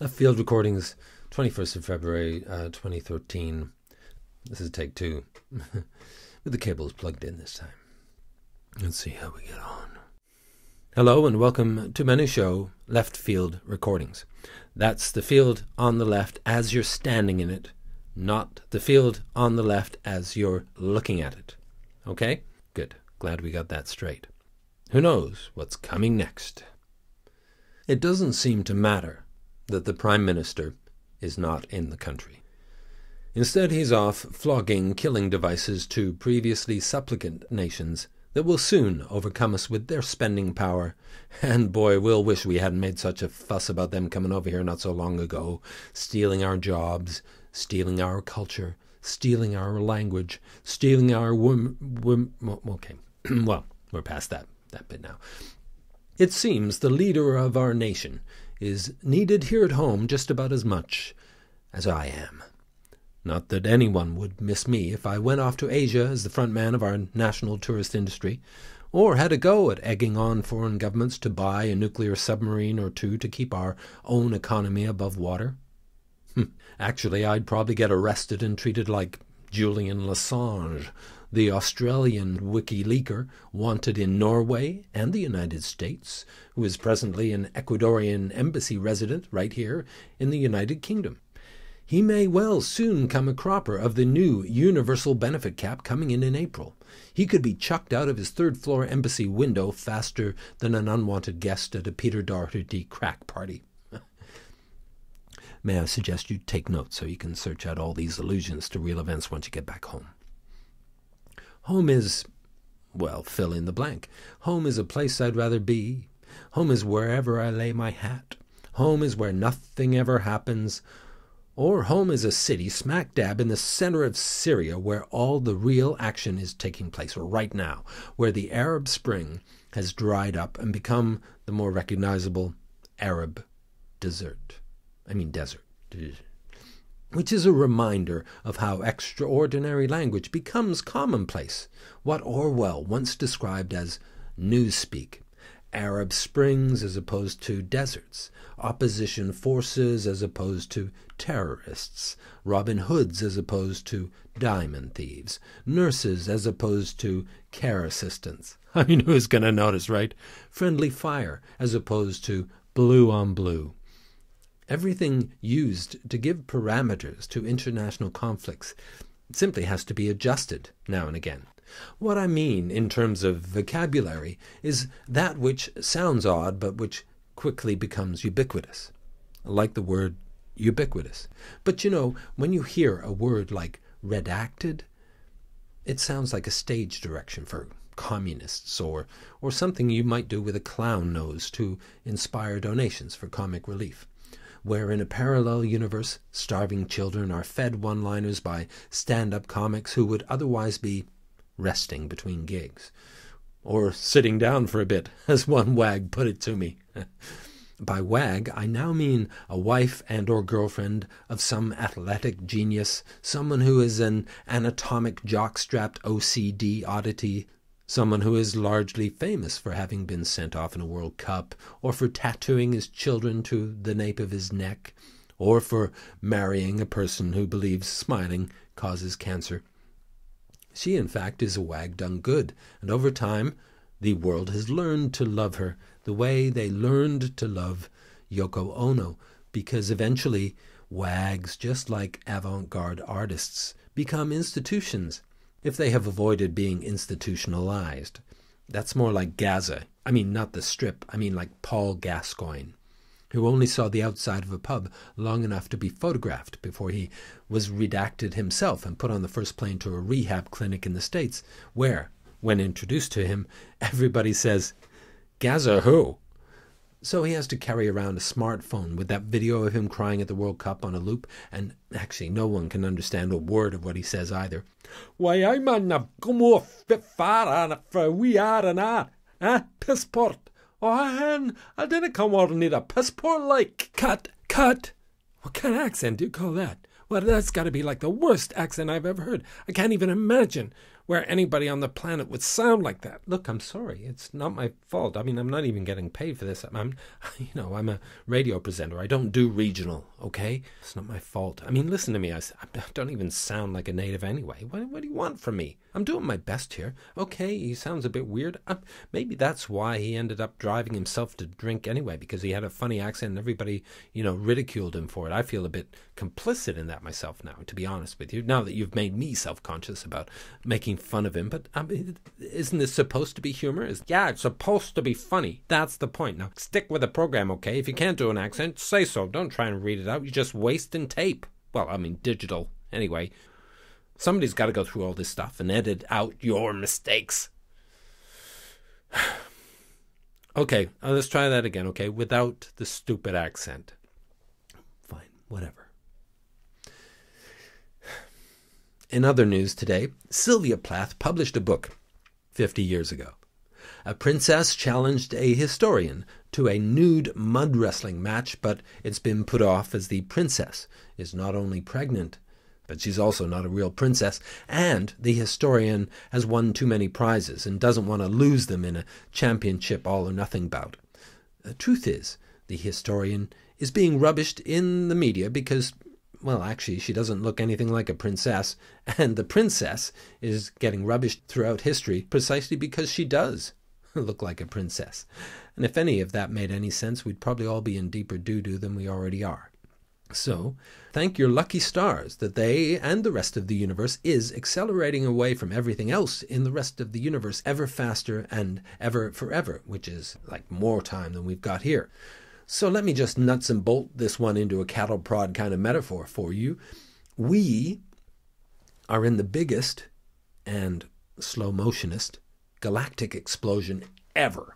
Field recordings, 21st of February 2013. This is take 2. With the cables plugged in this time. Let's see how we get on. Hello and welcome to my new show, Left Field Recordings. That's the field on the left as you're standing in it, not the field on the left as you're looking at it. Okay? Good. Glad we got that straight. Who knows what's coming next? It doesn't seem to matter that the Prime Minister is not in the country. Instead, he's off flogging killing devices to previously supplicant nations that will soon overcome us with their spending power. And boy, we'll wish we hadn't made such a fuss about them coming over here not so long ago, stealing our jobs, stealing our culture, stealing our language, stealing our okay, well, we're past that bit now. It seems the leader of our nation is needed here at home just about as much as I am. Not that anyone would miss me if I went off to Asia as the front man of our national tourist industry, or had a go at egging on foreign governments to buy a nuclear submarine or two to keep our own economy above water. Actually, I'd probably get arrested and treated like Julian Assange, the Australian WikiLeaker wanted in Norway and the United States, who is presently an Ecuadorian embassy resident right here in the United Kingdom. He may well soon come a cropper of the new universal benefit cap coming in April. He could be chucked out of his third-floor embassy window faster than an unwanted guest at a Peter Doherty crack party. May I suggest you take notes so you can search out all these allusions to real events once you get back home. Home is, well, fill in the blank. Home is a place I'd rather be. Home is wherever I lay my hat. Home is where nothing ever happens. Or home is a city smack dab in the center of Syria where all the real action is taking place right now, where the Arab Spring has dried up and become the more recognizable Arab desert. Which is a reminder of how extraordinary language becomes commonplace, what Orwell once described as newspeak. Arab Springs as opposed to deserts, opposition forces as opposed to terrorists, Robin Hoods as opposed to diamond thieves, nurses as opposed to care assistants. I mean, who's going to notice, right? Friendly fire as opposed to blue on blue. Everything used to give parameters to international conflicts simply has to be adjusted now and again. What I mean in terms of vocabulary is that which sounds odd but which quickly becomes ubiquitous, like the word ubiquitous. But you know, when you hear a word like redacted, it sounds like a stage direction for communists or something you might do with a clown nose to inspire donations for comic relief. Where in a parallel universe, starving children are fed one-liners by stand-up comics who would otherwise be resting between gigs. Or sitting down for a bit, as one wag put it to me. By wag, I now mean a wife and or girlfriend of some athletic genius, someone who is an anatomic jock-strapped OCD oddity, someone who is largely famous for having been sent off in a World Cup, or for tattooing his children to the nape of his neck, or for marrying a person who believes smiling causes cancer. She, in fact, is a wag done good, and over time, the world has learned to love her the way they learned to love Yoko Ono, because eventually wags, just like avant-garde artists, become institutions if they have avoided being institutionalized. That's more like Gaza. I mean, not the strip. I mean like Paul Gascoigne, who only saw the outside of a pub long enough to be photographed before he was redacted himself and put on the first plane to a rehab clinic in the States, where, when introduced to him, everybody says, "Gaza who?" So he has to carry around a smartphone with that video of him crying at the World Cup on a loop, and actually no one can understand a word of what he says either. "Why, I'm on a come fit far on for we are an art, passport. Oh, I didn't come out and need a passport like." Cut. What kind of accent do you call that? Well, that's got to be like the worst accent I've ever heard. I can't even imagine where anybody on the planet would sound like that. Look, I'm sorry. It's not my fault. I mean, I'm not even getting paid for this. I'm a radio presenter. I don't do regional, okay? It's not my fault. I mean, listen to me. I don't even sound like a native anyway. What do you want from me? I'm doing my best here. Okay, he sounds a bit weird. Maybe that's why he ended up driving himself to drink anyway, because he had a funny accent and everybody, ridiculed him for it. I feel a bit complicit in that myself now, to be honest with you, now that you've made me self-conscious about making fun of him. But isn't this supposed to be humor? Yeah, it's supposed to be funny. That's the point. Now, stick with the program, okay? If you can't do an accent, say so. Don't try and read it out. You're just wasting tape. Well, I mean, digital. Anyway, somebody's got to go through all this stuff and edit out your mistakes. Okay, let's try that again, okay? Without the stupid accent. Fine, whatever. In other news today, Sylvia Plath published a book 50 years ago. A princess challenged a historian to a nude mud wrestling match, but it's been put off as the princess is not only pregnant, but she's also not a real princess, and the historian has won too many prizes and doesn't want to lose them in a championship all-or-nothing bout. The truth is, the historian is being rubbished in the media because, well, actually, she doesn't look anything like a princess, and the princess is getting rubbished throughout history precisely because she does look like a princess. And if any of that made any sense, we'd probably all be in deeper doo-doo than we already are. So, thank your lucky stars that they and the rest of the universe is accelerating away from everything else in the rest of the universe ever faster and ever forever, which is like more time than we've got here. So let me just nuts and bolt this one into a cattle prod kind of metaphor for you. We are in the biggest and slow motionist galactic explosion ever.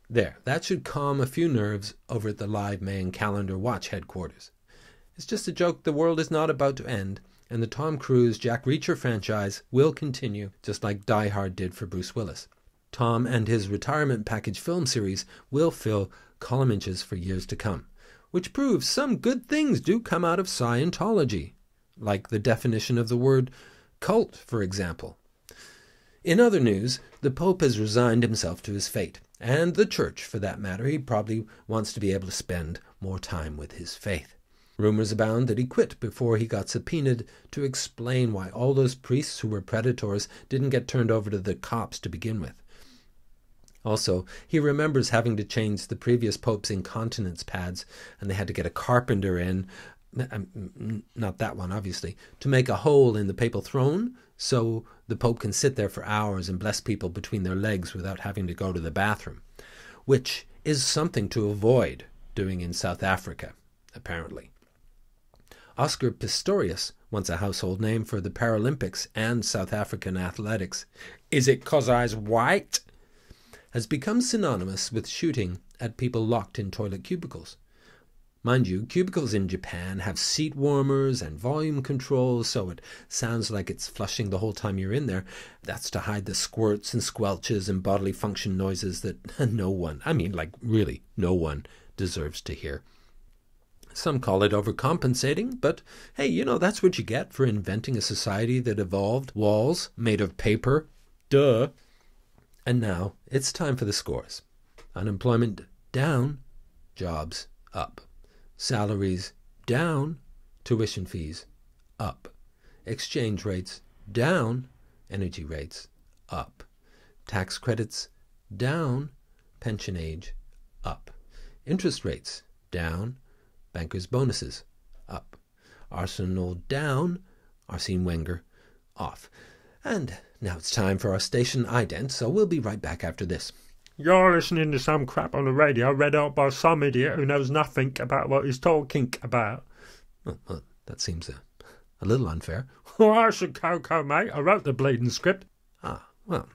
There, that should calm a few nerves over at the Live Mayan Calendar Watch headquarters. It's just a joke. The world is not about to end, and the Tom Cruise Jack Reacher franchise will continue, just like Die Hard did for Bruce Willis. Tom and his retirement package film series will fill column inches for years to come, which proves some good things do come out of Scientology, like the definition of the word cult, for example. In other news, the Pope has resigned himself to his fate, and the Church, for that matter. He probably wants to be able to spend more time with his faith. Rumors abound that he quit before he got subpoenaed to explain why all those priests who were predators didn't get turned over to the cops to begin with. Also, he remembers having to change the previous pope's incontinence pads, and they had to get a carpenter in, not that one obviously, to make a hole in the papal throne so the pope can sit there for hours and bless people between their legs without having to go to the bathroom, which is something to avoid doing in South Africa, apparently. Oscar Pistorius, once a household name for the Paralympics and South African athletics, is it 'cause I's white? Has become synonymous with shooting at people locked in toilet cubicles. Mind you, cubicles in Japan have seat warmers and volume controls, so it sounds like it's flushing the whole time you're in there. That's to hide the squirts and squelches and bodily function noises that no one, really no one, deserves to hear. Some call it overcompensating, but hey, that's what you get for inventing a society that evolved walls made of paper. Duh. And now it's time for the scores. Unemployment down, jobs up. Salaries down, tuition fees up. Exchange rates down, energy rates up. Tax credits down, pension age up. Interest rates down, bankers' bonuses up. Arsenal down, Arsene Wenger off. And now it's time for our station ident, so we'll be right back after this. You're listening to some crap on the radio read out by some idiot who knows nothing about what he's talking about. Well, that seems a little unfair. Well, I should cocoa, mate. I wrote the bleeding script. Well,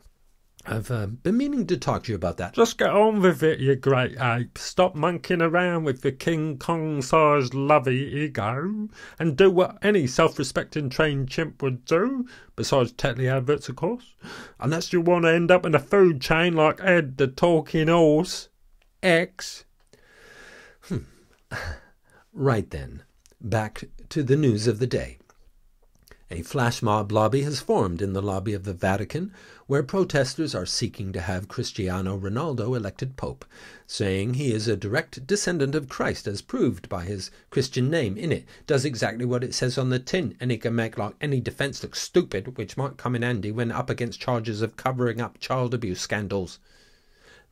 I've been meaning to talk to you about that. Just get on with it, you great ape. Stop monkeying around with your King Kong-sized lovey ego and do what any self-respecting trained chimp would do, besides Tetley adverts, of course. Unless you want to end up in a food chain like Ed the Talking Horse. X. Right then, back to the news of the day. A flash mob lobby has formed in the lobby of the Vatican, where protesters are seeking to have Cristiano Ronaldo elected Pope, saying he is a direct descendant of Christ as proved by his Christian name in it, does exactly what it says on the tin, and he can make like any defence look stupid, which might come in handy when up against charges of covering up child abuse scandals.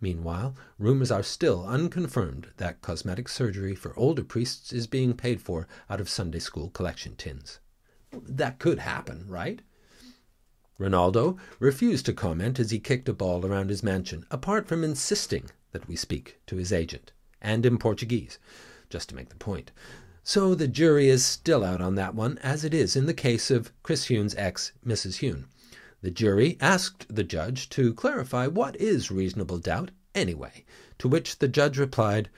Meanwhile, rumours are still unconfirmed that cosmetic surgery for older priests is being paid for out of Sunday school collection tins. That could happen, right? Ronaldo refused to comment as he kicked a ball around his mansion, apart from insisting that we speak to his agent, and in Portuguese, just to make the point. So the jury is still out on that one, as it is in the case of Chris Huhne's ex, Mrs. Huhne. The jury asked the judge to clarify what is reasonable doubt anyway, to which the judge replied,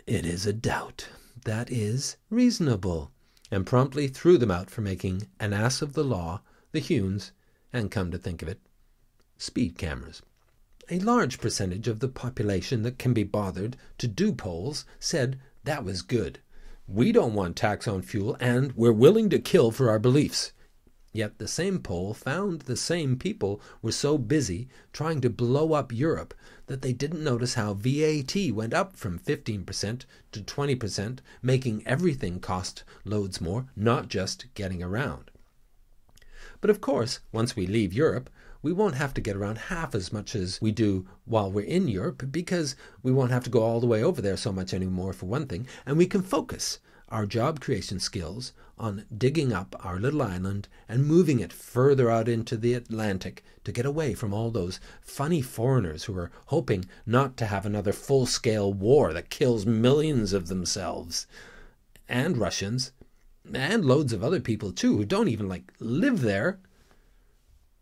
"It is a doubt that is reasonable," and promptly threw them out for making an ass of the law, the Huhnes, and come to think of it, speed cameras. A large percentage of the population that can be bothered to do polls said that was good. We don't want tax on fuel, and we're willing to kill for our beliefs. Yet the same poll found the same people were so busy trying to blow up Europe that they didn't notice how VAT went up from 15% to 20%, making everything cost loads more, not just getting around. But of course, once we leave Europe, we won't have to get around half as much as we do while we're in Europe, because we won't have to go all the way over there so much anymore, for one thing, and we can focus our job creation skills on digging up our little island and moving it further out into the Atlantic to get away from all those funny foreigners who are hoping not to have another full-scale war that kills millions of themselves, and Russians, and loads of other people too who don't even live there.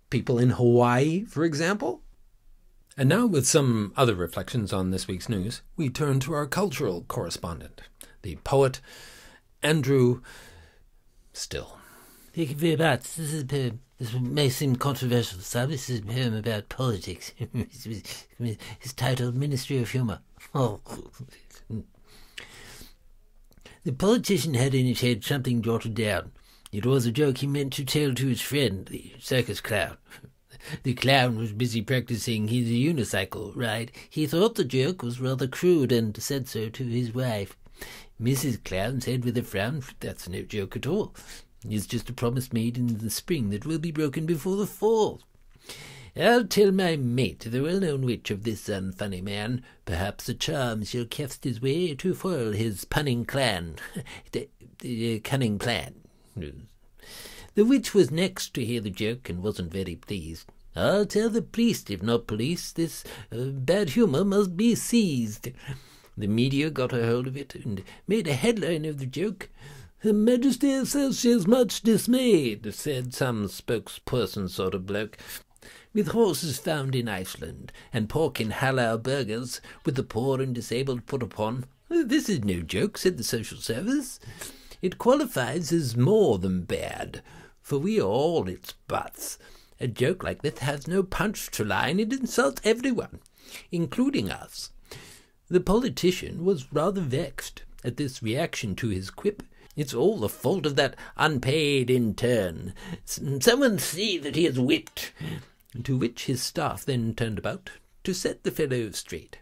People in Hawaii, for example. And now, with some other reflections on this week's news, we turn to our cultural correspondent, the poet Andrew Still. Thank you very much. This is a poem. This may seem controversial, so this is a poem about politics. It's titled Ministry of Humour. Oh. The politician had in his head something jotted down. It was a joke he meant to tell to his friend, the circus clown. The clown was busy practicing his unicycle ride. He thought the joke was rather crude and said so to his wife. Mrs. Clown said with a frown, "That's no joke at all. It's just a promise made in the spring that will be broken before the fall. I'll tell my mate, the well-known witch, of this unfunny man. Perhaps a charm shall cast his way to foil his punning clan. the cunning plan." The witch was next to hear the joke and wasn't very pleased. "I'll tell the priest, if not police, this bad humour must be seized." The media got a hold of it and made a headline of the joke. "Her Majesty says she is much dismayed," said some spokesperson sort of bloke. "With horses found in Iceland and pork in halal burgers, with the poor and disabled put upon. This is no joke," said the social service. "It qualifies as more than bad, for we are all its butts. A joke like this has no punch to line. It insults everyone, including us." The politician was rather vexed at this reaction to his quip. "It's all the fault of that unpaid intern. Someone see that he is whipped." To which his staff then turned about to set the fellow straight.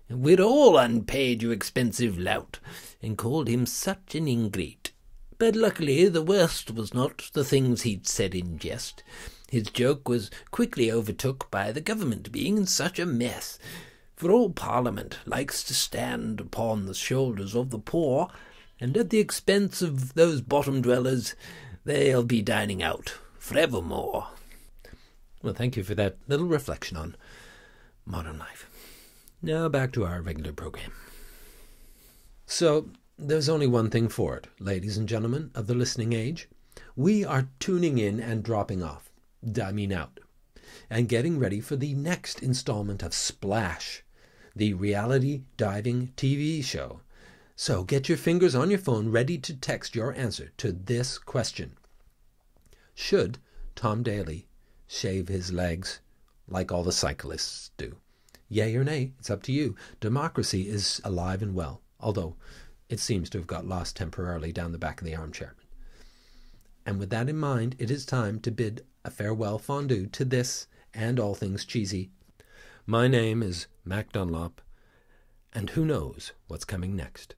"We're all unpaid, you expensive lout," and called him such an ingrate. But luckily the worst was not the things he'd said in jest. His joke was quickly overtook by the government being in such a mess. For all Parliament likes to stand upon the shoulders of the poor, and at the expense of those bottom dwellers, they'll be dining out forevermore. Well, thank you for that little reflection on modern life. Now back to our regular program. So, there's only one thing for it, ladies and gentlemen of the listening age. We are tuning in and dropping off, dumbing out, and getting ready for the next installment of Splash, the reality diving TV show. So get your fingers on your phone ready to text your answer to this question. Should Tom Daly shave his legs like all the cyclists do? Yay or nay, it's up to you. Democracy is alive and well, although it seems to have got lost temporarily down the back of the armchair. And with that in mind, it is time to bid a farewell fondue to this and all things cheesy. My name is Mac Dunlop, and who knows what's coming next.